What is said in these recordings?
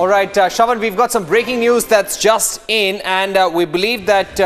All right, Shravan, we've got some breaking news that's just in, and we believe that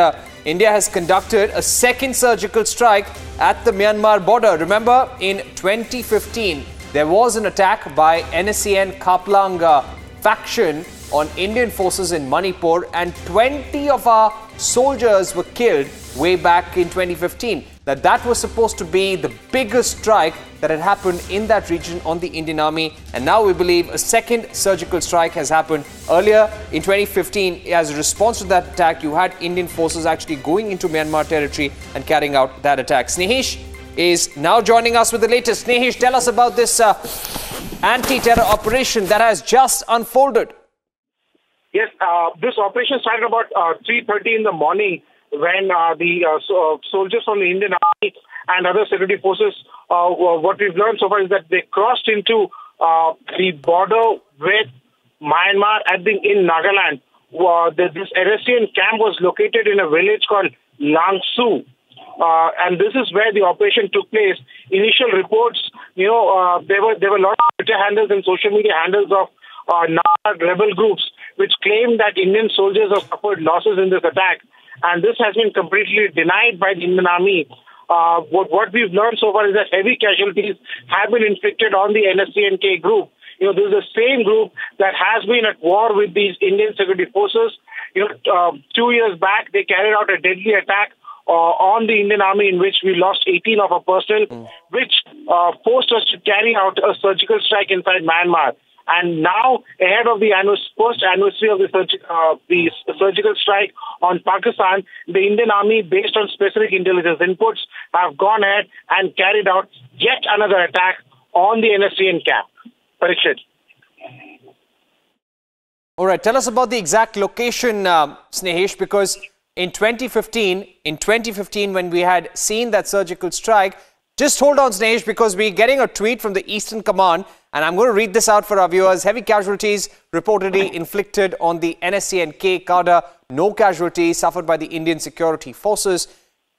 India has conducted a second surgical strike at the Myanmar border. Remember, in 2015, there was an attack by NSCN Kaplang faction on Indian forces in Manipur, and 20 of our soldiers were killed way back in 2015. That was supposed to be the biggest strike that had happened in that region on the Indian Army, and now we believe a second surgical strike has happened. Earlier in 2015, as a response to that attack, you had Indian forces actually going into Myanmar territory and carrying out that attack. Snehesh is now joining us with the latest. Snehesh, tell us about this anti-terror operation that has just unfolded. Yes, this operation started about 3:30 in the morning when the soldiers from the Indian Army and other security forces, what we've learned so far is that they crossed into the border with Myanmar in Nagaland. This NSCN camp was located in a village called Langsu. And this is where the operation took place. Initial reports, there were a lot of Twitter handles and social media handles of rebel groups which claimed that Indian soldiers have suffered losses in this attack. And this has been completely denied by the Indian Army. What we've learned so far is that heavy casualties have been inflicted on the NSCNK group. This is the same group that has been at war with these Indian security forces. 2 years back, they carried out a deadly attack on the Indian Army in which we lost 18 of our personnel, which forced us to carry out a surgical strike inside Myanmar. And now, ahead of the first anniversary of the surgical strike on Pakistan, the Indian Army, based on specific intelligence inputs, have gone ahead and carried out yet another attack on the NSCN camp. Parikshit. All right, tell us about the exact location, Snehesh, because in 2015, when we had seen that surgical strike, just hold on, Snehesh, because we're getting a tweet from the Eastern Command, and I'm going to read this out for our viewers. Heavy casualties reportedly inflicted on the NSCNK cadre. No casualties suffered by the Indian security forces.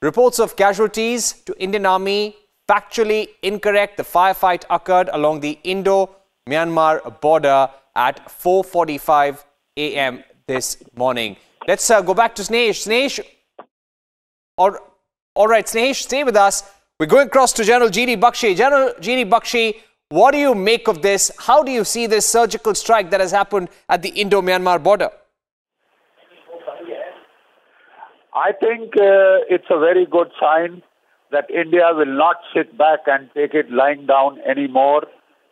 Reports of casualties to Indian Army factually incorrect. The firefight occurred along the Indo-Myanmar border at 4:45 a.m. this morning. Let's go back to Snehesh. Snehesh, all right, Snehesh, stay with us. We're going across to General G.D. Bakshi. General G.D. Bakshi, what do you make of this? How do you see this surgical strike that has happened at the Indo-Myanmar border? I think it's a very good sign that India will not sit back and take it lying down anymore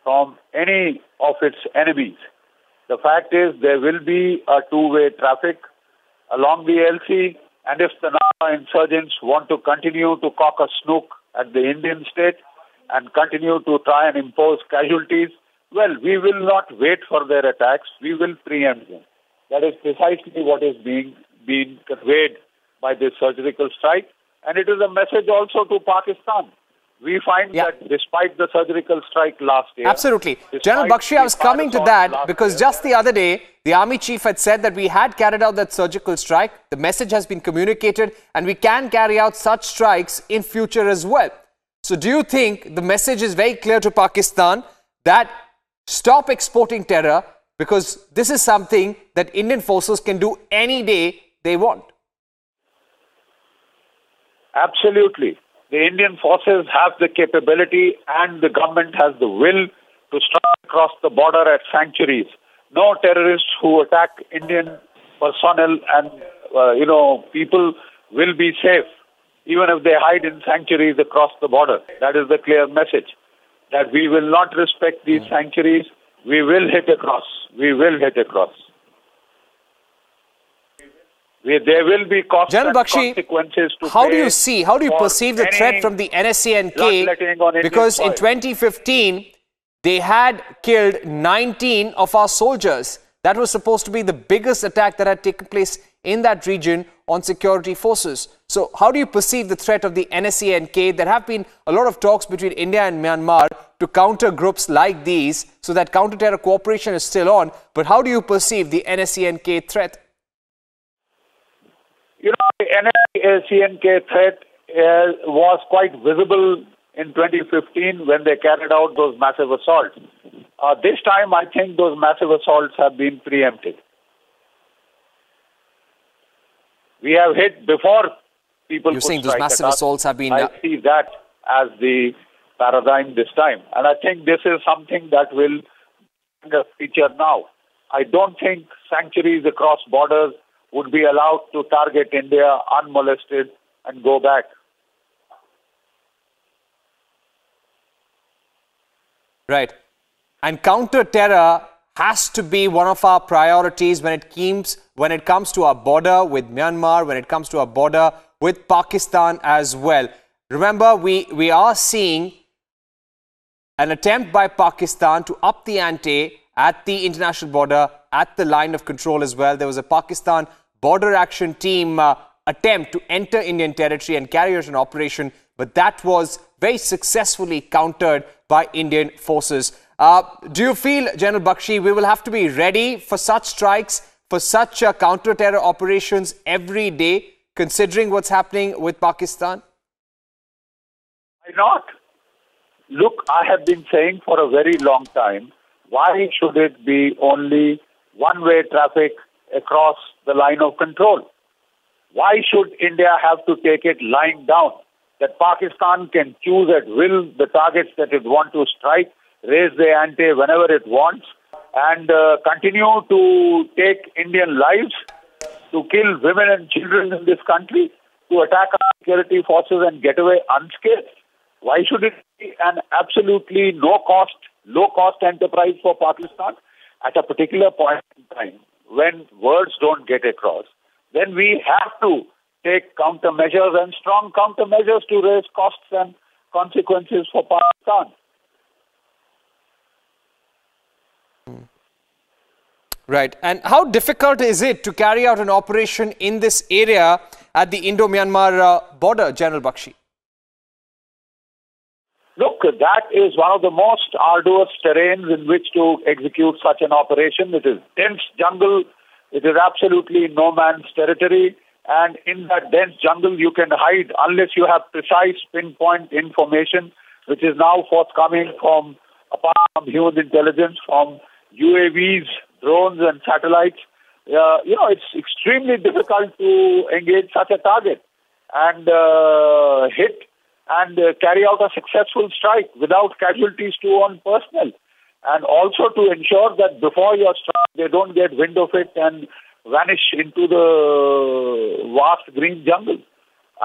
from any of its enemies. The fact is there will be a two-way traffic along the LC, and if the Nara insurgents want to continue to cock a snook at the Indian state and continue to try and impose casualties, well, we will not wait for their attacks. We will preempt them. That is precisely what is being conveyed by this surgical strike. And it is a message also to Pakistan. We find that despite the surgical strike last year... Absolutely. General Bakshi, I was coming to that because just the other day, the Army Chief had said that we had carried out that surgical strike. The message has been communicated and we can carry out such strikes in future as well. So do you think the message is very clear to Pakistan that stop exporting terror, because this is something that Indian forces can do any day they want? Absolutely. The Indian forces have the capability and the government has the will to strike across the border at sanctuaries. No terrorists who attack Indian personnel and, people will be safe, even if they hide in sanctuaries across the border. That is the clear message, that we will not respect these sanctuaries. We will hit across. We will hit across. There will be consequences to how do you perceive the threat from the NSCNK? Because in 2015, they had killed 19 of our soldiers. That was supposed to be the biggest attack that had taken place in that region on security forces. So how do you perceive the threat of the NSCNK? There have been a lot of talks between India and Myanmar to counter groups like these, so that counter-terror cooperation is still on. But how do you perceive the NSCNK threat? The NSCNK threat was quite visible in 2015 when they carried out those massive assaults. This time, I think those massive assaults have been preempted. We have hit before people You're could saying those strike massive at us. assaults have been... I see that as the paradigm this time. And I think this is something that will feature now. I don't think sanctuaries across borders would be allowed to target India unmolested and go back. Right. And counter-terror has to be one of our priorities when it comes to our border with Myanmar, when it comes to our border with Pakistan as well. Remember, we are seeing an attempt by Pakistan to up the ante at the international border, at the line of control as well. There was a Pakistan border action team attempt to enter Indian territory and carry out an operation, but that was very successfully countered by Indian forces. Do you feel, General Bakshi, we will have to be ready for such strikes, for such counter-terror operations every day, considering what's happening with Pakistan? Why not? Look, I have been saying for a very long time, why should it be only one-way traffic across the line of control? Why should India have to take it lying down? That Pakistan can choose at will the targets that it wants to strike, raise the ante whenever it wants, and continue to take Indian lives, to kill women and children in this country, to attack our security forces and get away unscathed. Why should it be an absolutely low-cost enterprise for Pakistan? At a particular point in time, when words don't get across, then we have to take countermeasures and strong countermeasures to raise costs and consequences for Pakistan. Right. And how difficult is it to carry out an operation in this area at the Indo-Myanmar border, General Bakshi? Look, that is one of the most arduous terrains in which to execute such an operation. It is dense jungle. It is absolutely no man's territory. And in that dense jungle, you can hide unless you have precise pinpoint information, which is now forthcoming from, apart from human intelligence, from UAVs, drones and satellites. It's extremely difficult to engage such a target and hit and carry out a successful strike without casualties to own personnel. And also to ensure that before your strike, they don't get wind of it and vanish into the vast green jungle.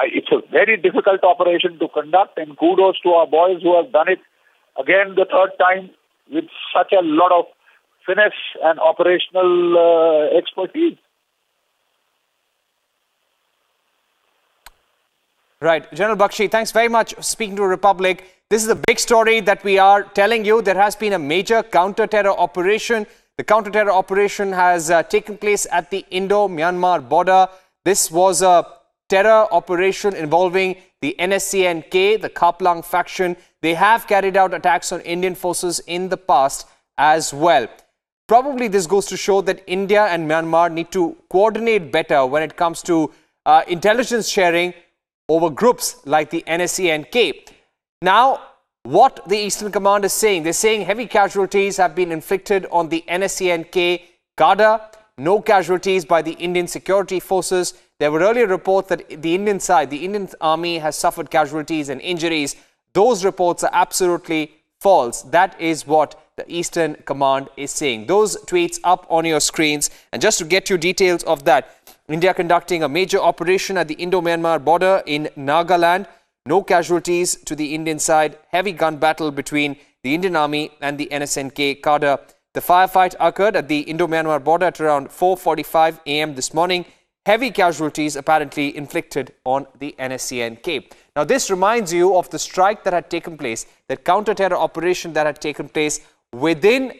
It's a very difficult operation to conduct, and kudos to our boys who have done it again the third time with such a lot of finesse and operational expertise. Right. General Bakshi, thanks very much for speaking to Republic. This is a big story that we are telling you. There has been a major counter-terror operation. The counter-terror operation has taken place at the Indo-Myanmar border. This was a terror operation involving the NSCNK, the Kaplang faction. They have carried out attacks on Indian forces in the past as well. Probably this goes to show that India and Myanmar need to coordinate better when it comes to intelligence sharing over groups like the NSCNK. Now, what the Eastern Command is saying, they're saying heavy casualties have been inflicted on the NSCNK cadre, no casualties by the Indian security forces. There were earlier reports that the Indian side, the Indian army has suffered casualties and injuries. Those reports are absolutely false. That is what the Eastern Command is saying. Those tweets up on your screens. And just to get you details of that, India conducting a major operation at the Indo-Myanmar border in Nagaland. No casualties to the Indian side. Heavy gun battle between the Indian Army and the NSNK cadre. The firefight occurred at the Indo-Myanmar border at around 4:45 a.m. this morning. Heavy casualties apparently inflicted on the NSCNK. Now, this reminds you of the strike that had taken place, that counter-terror operation that had taken place within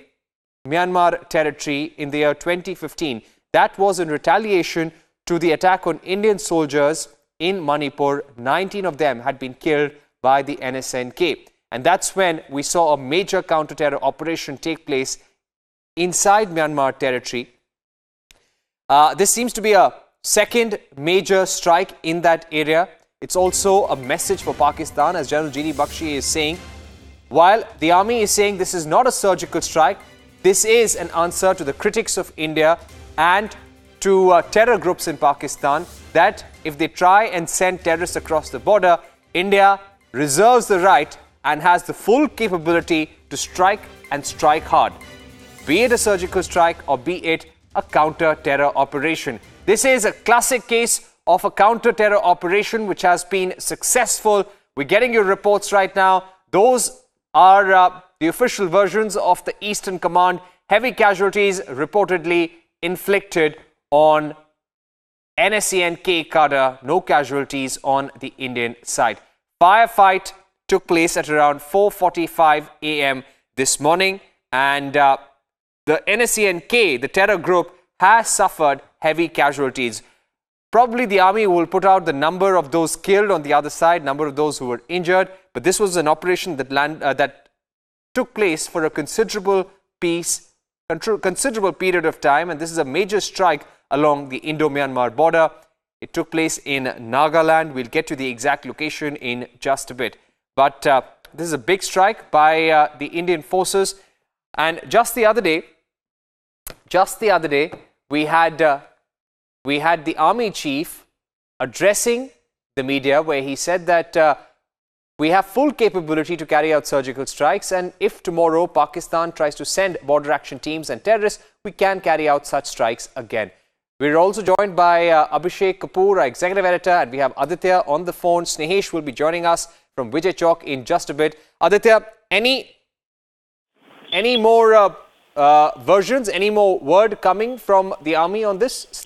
Myanmar territory in the year 2015. That was in retaliation to the attack on Indian soldiers in Manipur. 19 of them had been killed by the NSNK. And that's when we saw a major counter-terror operation take place inside Myanmar territory. This seems to be a second major strike in that area. It's also a message for Pakistan, as General G.D. Bakshi is saying. While the army is saying this is not a surgical strike, this is an answer to the critics of India and to terror groups in Pakistan that if they try and send terrorists across the border, India reserves the right and has the full capability to strike and strike hard, be it a surgical strike or be it a counter-terror operation. This is a classic case of a counter-terror operation which has been successful. We're getting your reports right now. Those are the official versions of the Eastern Command. Heavy casualties reportedly inflicted on NSCN-K cadre, no casualties on the Indian side. Firefight took place at around 4:45 a.m. this morning, and the NSCN-K, the terror group, has suffered heavy casualties. Probably the army will put out the number of those killed on the other side, number of those who were injured, but this was an operation that took place for a considerable period of time, and this is a major strike along the Indo-Myanmar border. It took place in Nagaland. We'll get to the exact location in just a bit. But this is a big strike by the Indian forces. And just the other day, we had the army chief addressing the media where he said that we have full capability to carry out surgical strikes, and if tomorrow Pakistan tries to send border action teams and terrorists, we can carry out such strikes again. We're also joined by Abhishek Kapoor, our executive editor, and we have Aditya on the phone. Snehesh will be joining us from Vijay Chowk in just a bit. Aditya, any more versions, any more word coming from the army on this?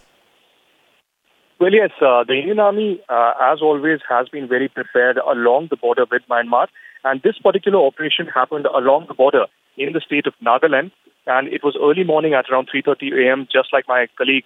Well, yes, the Indian Army, as always, has been very prepared along the border with Myanmar. And this particular operation happened along the border in the state of Nagaland. And it was early morning at around 3:30 a.m., just like my colleague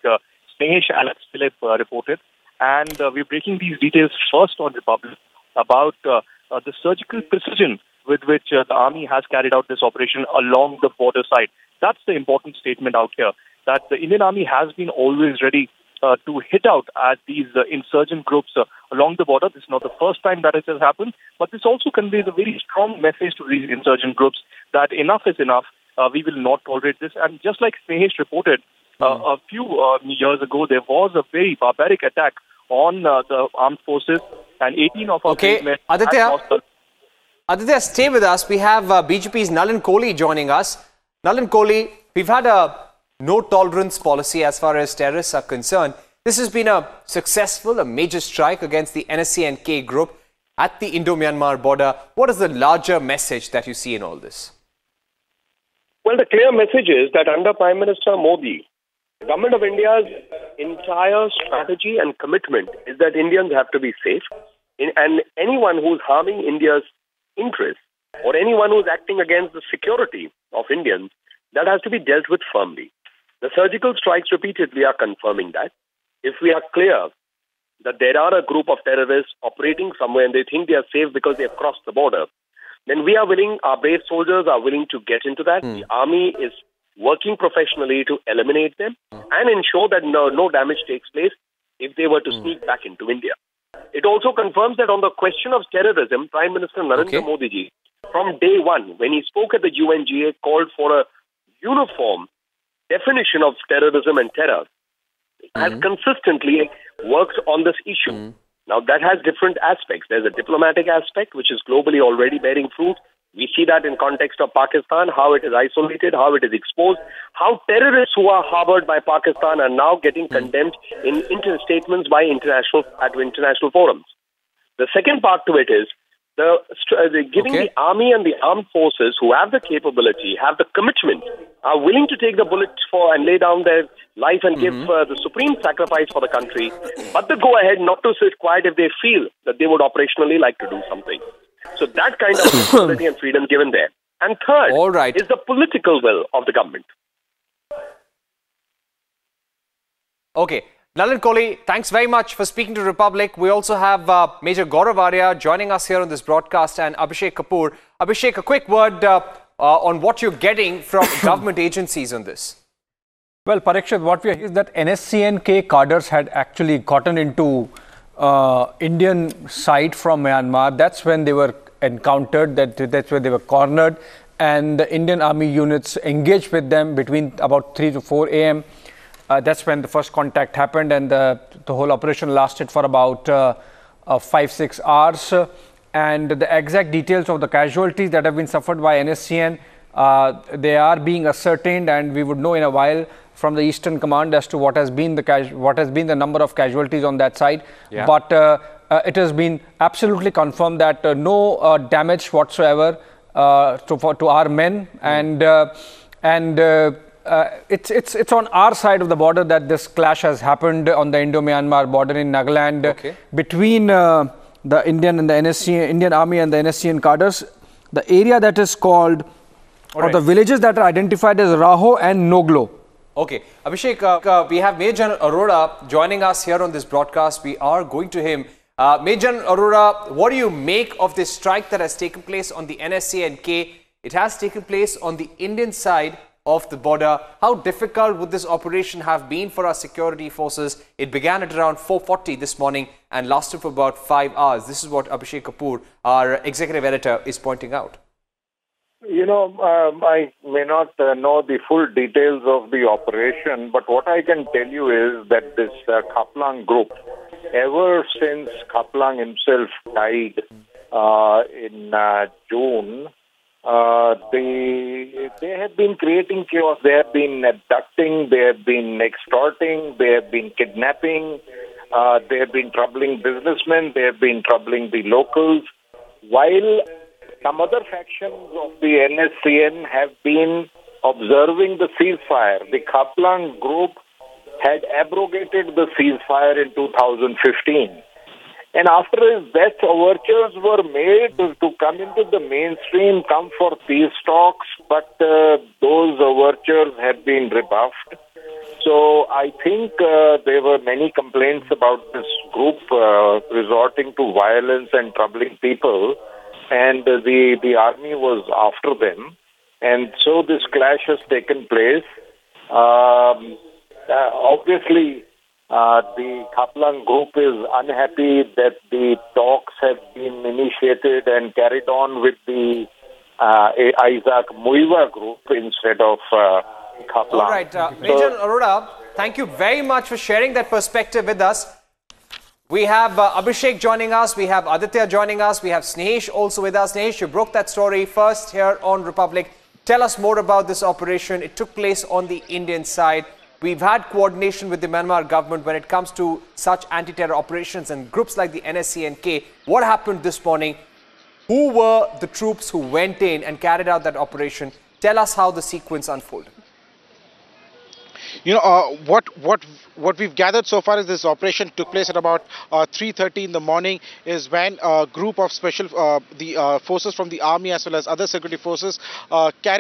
Snehesh Alex Philip reported. And we're breaking these details first on Republic about the surgical precision with which the army has carried out this operation along the border side. That's the important statement out here, that the Indian Army has been always ready to hit out at these insurgent groups along the border. This is not the first time that it has happened, but this also conveys a very strong message to these insurgent groups that enough is enough. We will not tolerate this. And just like Snehesh reported, a few years ago, there was a very barbaric attack on the armed forces, and 18 of our men Aditya, stay with us. We have BJP's Nalin Kohli joining us. Nalin Kohli, we've had a no-tolerance policy as far as terrorists are concerned. This has been a major strike against the NSCN-K group at the Indo-Myanmar border. What is the larger message that you see in all this? Well, the clear message is that under Prime Minister Modi, the government of India's entire strategy and commitment is that Indians have to be safe. And anyone who's harming India's interests or anyone who's acting against the security of Indians, that has to be dealt with firmly. The surgical strikes repeatedly are confirming that. If we are clear that there are a group of terrorists operating somewhere and they think they are safe because they have crossed the border, then we are willing, our brave soldiers are willing to get into that. The army is working professionally to eliminate them and ensure that no damage takes place if they were to sneak back into India. It also confirms that on the question of terrorism, Prime Minister Narendra Modi ji, from day one, when he spoke at the UNGA, called for a uniform definition of terrorism and terror, has consistently worked on this issue. Now, that has different aspects. There's a diplomatic aspect, which is globally already bearing fruit. We see that in context of Pakistan, how it is isolated, how it is exposed, how terrorists who are harbored by Pakistan are now getting condemned in statements by international forums. The second part to it is giving the army and the armed forces who have the capability, have the commitment, are willing to take the bullet for and lay down their life and give the supreme sacrifice for the country, but they go ahead not to sit quiet if they feel that they would operationally like to do something. So that kind of flexibility and freedom given there. And third is the political will of the government. Okay. Nalin Kohli, thanks very much for speaking to Republic. We also have Major Gaurav Arya joining us here on this broadcast and Abhishek Kapoor. Abhishek, a quick word on what you're getting from government agencies on this. Well, Parikshit, what we hear is that NSCN-K cadres had actually gotten into Indian side from Myanmar. That's when they were encountered. That's where they were cornered, and the Indian Army units engaged with them between about 3 to 4 a.m. That's when the first contact happened, and the whole operation lasted for about 5-6 hours. And the exact details of the casualties that have been suffered by NSCN, they are being ascertained, and we would know in a while from the Eastern Command as to what has been the number of casualties on that side. Yeah. But it has been absolutely confirmed that no damage whatsoever to our men, and it's on our side of the border that this clash has happened, on the Indo-Myanmar border in Nagaland, between the Indian Army and the NSCN cadres. The area that is called, or the villages that are identified as Raho and Noglo. Okay, Abhishek, we have Major General Arora joining us here on this broadcast. We are going to him. Major General Arora, what do you make of this strike that has taken place on the NSCN-K? It has taken place on the Indian side of the border. How difficult would this operation have been for our security forces? It began at around 4:40 this morning and lasted for about 5 hours. This is what Abhishek Kapoor, our executive editor, is pointing out. You know, I may not know the full details of the operation, but what I can tell you is that this Khaplang group, ever since Khaplang himself died in June, they have been creating chaos. They have been abducting, they have been extorting, they have been kidnapping, they have been troubling businessmen, they have been troubling the locals, while some other factions of the NSCN have been observing the ceasefire. The Khaplang group had abrogated the ceasefire in 2015. And after his death, overtures were made to come into the mainstream, come for peace talks, but those overtures had been rebuffed. So I think there were many complaints about this group resorting to violence and troubling people, and the army was after them. And so this clash has taken place. Obviously, the Khaplang group is unhappy that the talks have been initiated and carried on with the Isaac Muiwa group instead of Khaplang. All right, Major Arora, thank you very much for sharing that perspective with us. We have Abhishek joining us, we have Aditya joining us, we have Snehesh also with us. Snehesh, you broke that story first here on Republic. Tell us more about this operation. It took place on the Indian side. We've had coordination with the Myanmar government when it comes to such anti-terror operations and groups like the NSCN-K. What happened this morning? Who were the troops who went in and carried out that operation? Tell us how the sequence unfolded. You know, what we've gathered so far is this operation took place at about 3:30 in the morning, is when a group of forces from the army as well as other security forces carried